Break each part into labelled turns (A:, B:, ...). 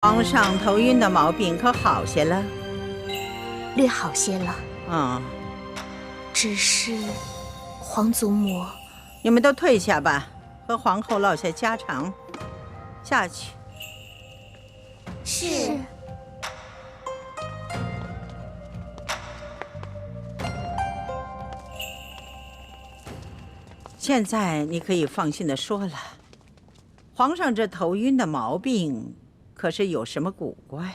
A: 皇上头晕的毛病可好些了？
B: 略好些了。只是皇祖母，
A: 你们都退下吧，和皇后唠些家常。下去。
B: 是。
A: 现在你可以放心的说了，皇上这头晕的毛病可是有什么古怪？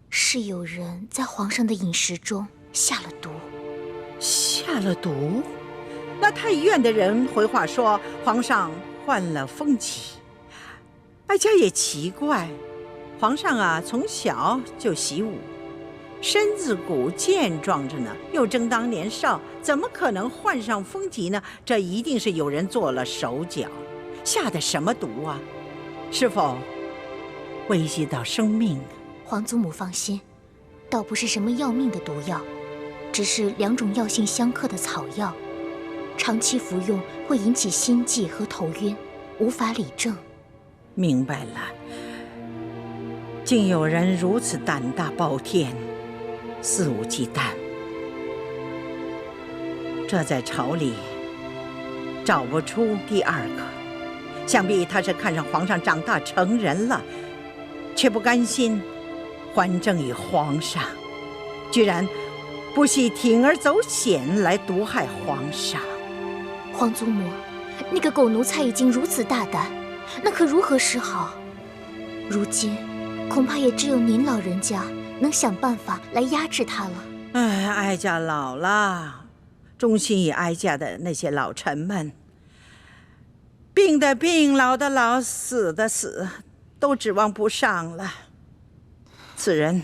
B: 是有人在皇上的饮食中下了毒。
A: 下了毒？那太医院的人回话说皇上患了风疾。哀家也奇怪，皇上啊从小就习武，身子骨健壮着呢，又正当年少，怎么可能患上风疾呢？这一定是有人做了手脚，下的什么毒啊？是否危及到生命？
B: 皇祖母放心，倒不是什么要命的毒药，只是2种药性相克的草药，长期服用会引起心悸和头晕，无法理政。
A: 明白了，竟有人如此胆大包天，肆无忌惮，这在朝里找不出第二个。想必他是看上皇上长大成人了，却不甘心还政于皇上，居然不惜铤而走险来毒害皇上。
B: 皇祖母，那个狗奴才已经如此大胆，那可如何是好？如今恐怕也只有您老人家能想办法来压制他了。
A: 哀家老了，忠心于哀家的那些老臣们，病的病，老的老，死的死，都指望不上了。此人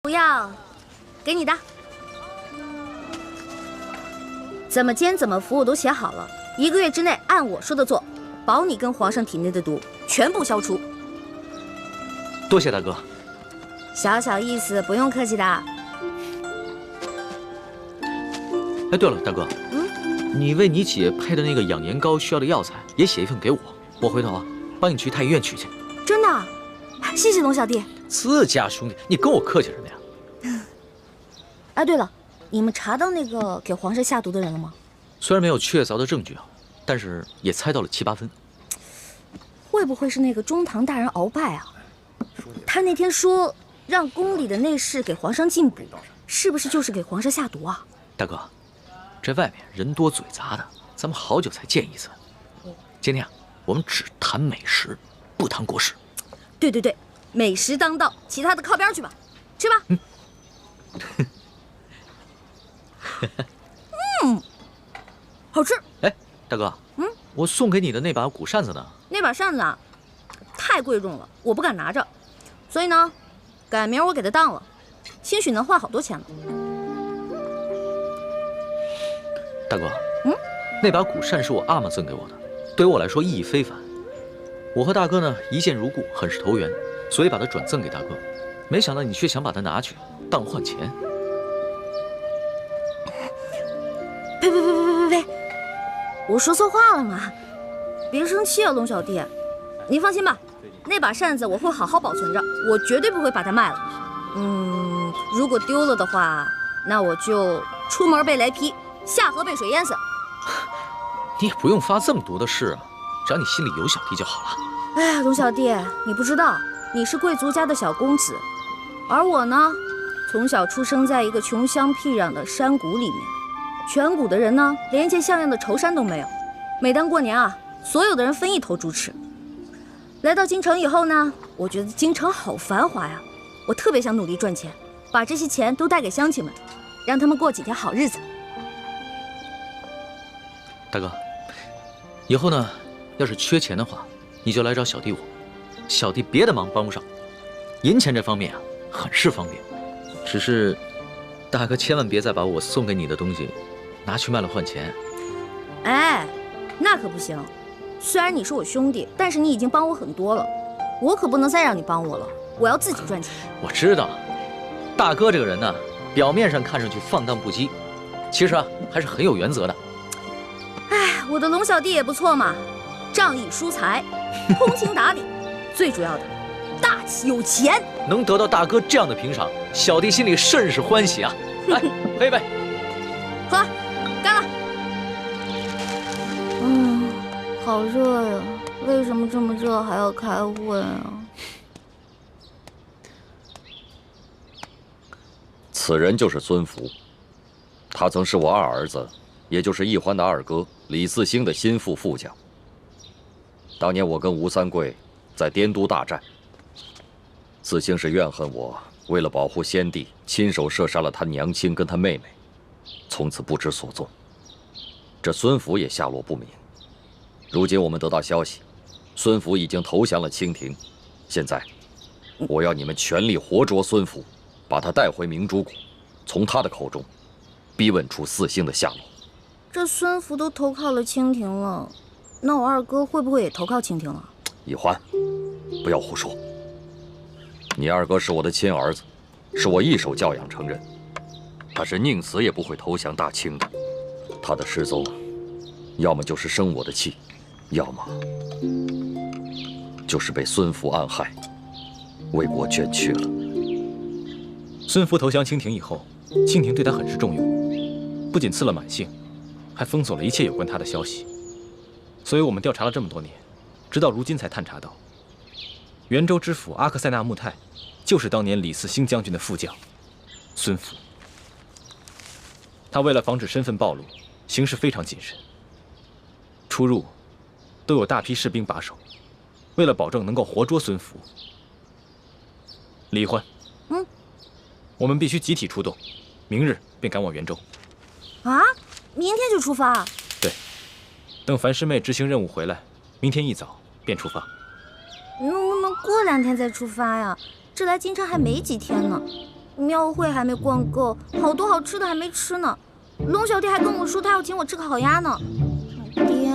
C: 不要，给你的。怎么煎怎么服我都写好了，1个月之内按我说的做，保你跟皇上体内的毒全部消除。
D: 多谢大哥。
C: 小小意思，不用客气的。
D: 哎，对了，大哥，你为你姐配的那个养颜膏需要的药材也写一份给我，我回头帮你去太医院取去。
C: 真的？谢谢龙小弟。
D: 自家兄弟，你跟我客气什么呀？
C: 哎，对了，你们查到那个给皇上下毒的人了吗？
D: 虽然没有确凿的证据但是也猜到了7、8分。
C: 会不会是那个中堂大人鳌拜啊？他那天说让宫里的内侍给皇上进补，是不是就是给皇上下毒啊？
D: 大哥，这外面人多嘴杂的，咱们好久才见一次。今天我们只谈美食，不谈国事。
C: 对对对，美食当道，其他的靠边去吧，吃吧。好吃。
D: 哎，大哥，我送给你的那把古扇子呢？
C: 那把扇子啊，太贵重了，我不敢拿着，所以呢，改明儿我给它当了，兴许能换好多钱呢。
D: 大哥，那把古扇是我阿玛赠给我的，对于我来说意义非凡。我和大哥呢一见如故，很是投缘，所以把它转赠给大哥。没想到你却想把它拿去当换钱。
C: 呸！我说错话了嘛，别生气啊，龙小弟。您放心吧，那把扇子我会好好保存着，我绝对不会把它卖了。如果丢了的话，那我就出门被雷劈，下河被水淹死。
D: 你也不用发这么多的誓啊，只要你心里有小弟就好了。
C: 哎呀，龙小弟，你不知道，你是贵族家的小公子，而我呢，从小出生在一个穷乡僻壤的山谷里面，全谷的人呢，连一件像样的绸衫都没有。每当过年啊，所有的人分一头猪吃。来到京城以后呢，我觉得京城好繁华呀，我特别想努力赚钱，把这些钱都带给乡亲们，让他们过几天好日子。
D: 大哥，以后呢，要是缺钱的话，你就来找小弟我。小弟别的忙帮不上，银钱这方面啊，很是方便。只是，大哥千万别再把我送给你的东西拿去卖了换钱。
C: 哎，那可不行。虽然你是我兄弟，但是你已经帮我很多了，我可不能再让你帮我了。我要自己赚钱。
D: 我知道，大哥这个人呢，表面上看上去放荡不羁，其实啊，还是很有原则的。
C: 哎，我的龙小弟也不错嘛，仗义疏财，通情达理，最主要的，大气有钱。
D: 能得到大哥这样的评赏，小弟心里甚是欢喜啊！来，喝一杯。
C: 喝，干了。好热呀！为什么这么热还要开会啊？
E: 此人就是孙福，他曾是我二儿子，也就是奕欢的二哥李四星的心腹副将。当年我跟吴三桂在滇都大战，四星是怨恨我为了保护先帝，亲手射杀了他娘亲跟他妹妹，从此不知所踪。这孙福也下落不明。如今我们得到消息，孙福已经投降了清廷。现在，我要你们全力活捉孙福，把他带回明珠谷，从他的口中逼问出四星的下落。
C: 这孙福都投靠了清廷了，那我二哥会不会也投靠清廷了？
E: 奕欢，不要胡说。你二哥是我的亲儿子，是我一手教养成人，他是宁死也不会投降大清的。他的失踪，要么就是生我的气，要么就是被孙福暗害，为国捐躯了。
F: 孙福投降清廷以后，清廷对他很是重用，不仅赐了满姓，还封锁了一切有关他的消息。所以我们调查了这么多年，直到如今才探查到，元州知府阿克塞纳木泰就是当年李四星将军的副将孙福。他为了防止身份暴露，行事非常谨慎，出入都有大批士兵把守。为了保证能够活捉孙福，李欢，我们必须集体出动，明日便赶往元州。
C: 啊，明天就出发？
F: 对，等樊师妹执行任务回来，明天一早便出发。
C: 能不能过2天再出发呀？这来京城还没几天呢，庙会还没逛够，好多好吃的还没吃呢。龙小弟还跟我说他要请我吃烤鸭呢。爹，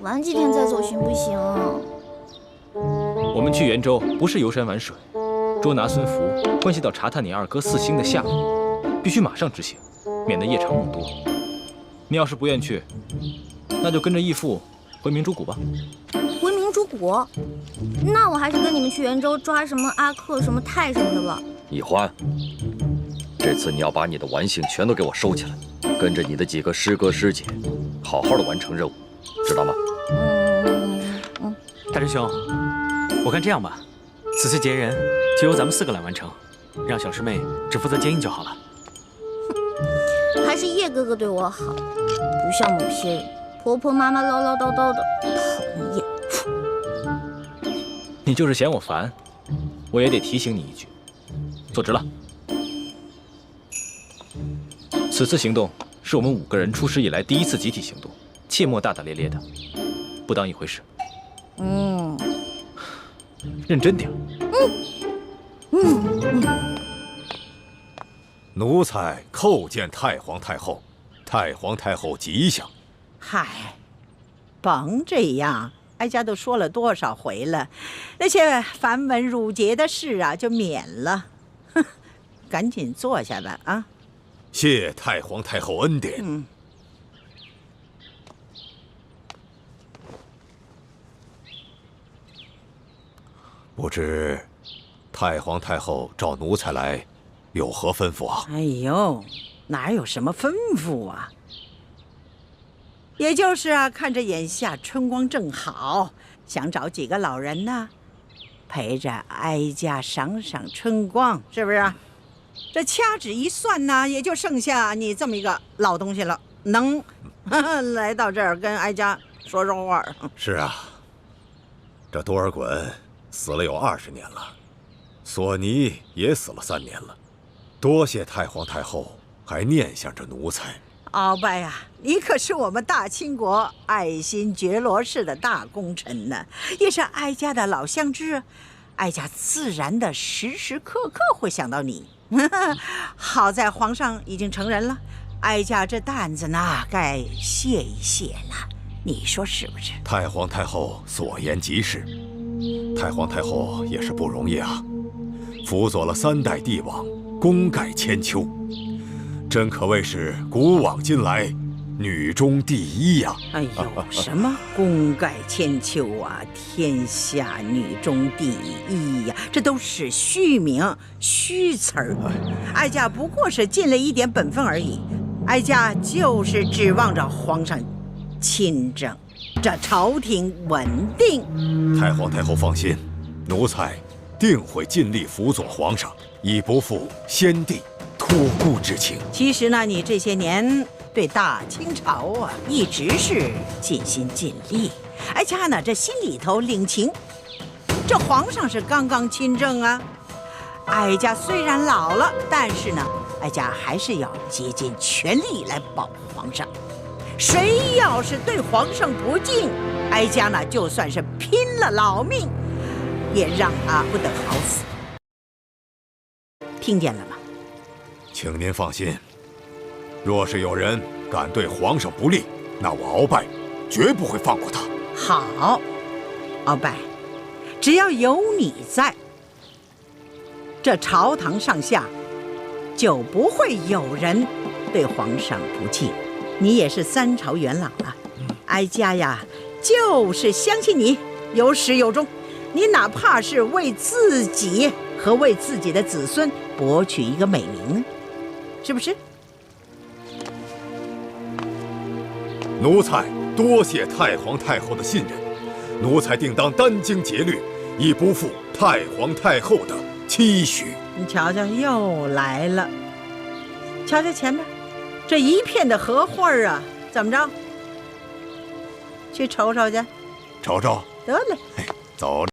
C: 晚几天再走行不行？
F: 我们去元州不是游山玩水，捉拿孙福关系到查探你二哥四星的下落，必须马上执行，免得夜长梦多。你要是不愿去，那就跟着义父回明珠谷吧。
C: 回明珠谷？那我还是跟你们去元州抓什么阿克、什么泰什么的吧。
E: 奕欢，这次你要把你的玩性全都给我收起来，跟着你的几个师哥师姐，好好的完成任务，知道吗？
G: 大师兄，我看这样吧，此次劫人就由咱们4个来完成，让小师妹只负责接应就好了。
C: 还是叶哥哥对我好，不像某些人婆婆妈妈唠唠叨叨的，讨厌。
F: 你就是嫌我烦，我也得提醒你一句，坐直了。此次行动是我们5个人出师以来第一次集体行动，切莫大大咧咧的，不当一回事。认真点。
H: 奴才叩见太皇太后，太皇太后吉祥。
A: 嗨，甭这样，哀家都说了多少回了，那些繁文缛节的事啊，就免了。哼，赶紧坐下吧啊！
H: 谢太皇太后恩典。不知太皇太后召奴才来，有何吩咐啊？
A: 哎呦，哪有什么吩咐啊？也就是啊，看着眼下春光正好，想找几个老人呢，陪着哀家赏赏春光，是不是？这掐指一算呢，也就剩下你这么一个老东西了。能来到这儿跟哀家说说话。
H: 是啊，这多尔衮死了有20年了，索尼也死了3年了，多谢太皇太后还念想着奴才。
A: 鳌拜呀，你可是我们大清国爱新觉罗氏的大功臣呢，也是哀家的老相知，哀家自然的时时刻刻会想到你。好在皇上已经成人了，哀家这担子呢该卸一卸了，你说是不是？
H: 太皇太后所言极是，太皇太后也是不容易啊，辅佐了3代帝王，功盖千秋，真可谓是古往今来女中第一呀！
A: 哎呦，什么功盖千秋啊，天下女中第一呀，这都是虚名虚词儿。哀家不过是尽了一点本分而已，哀家就是指望着皇上亲政，这朝廷稳定。
H: 太皇太后放心，奴才定会尽力辅佐皇上，以不负先帝托孤之情。
A: 其实呢，你这些年对大清朝啊，一直是尽心尽力。哀家呢，这心里头领情。这皇上是刚刚亲政啊，哀家虽然老了，但是呢，哀家还是要竭尽全力来保护皇上。谁要是对皇上不敬，哀家呢，就算是拼了老命，也让他不得好死。听见了吗？
H: 请您放心，若是有人敢对皇上不利，那我鳌拜绝不会放过他。
A: 好，鳌拜，只要有你在，这朝堂上下就不会有人对皇上不敬。你也是3朝元老了，哀家呀，就是相信你有始有终。你哪怕是为自己和为自己的子孙博取一个美名，是不是？
H: 奴才多谢太皇太后的信任，奴才定当殚精竭虑，以不负太皇太后的期许。
A: 你瞧瞧，又来了。瞧瞧前面这一片的荷花啊，怎么着？去瞅瞅去。
H: 瞅瞅。
A: 得嘞。
H: 走。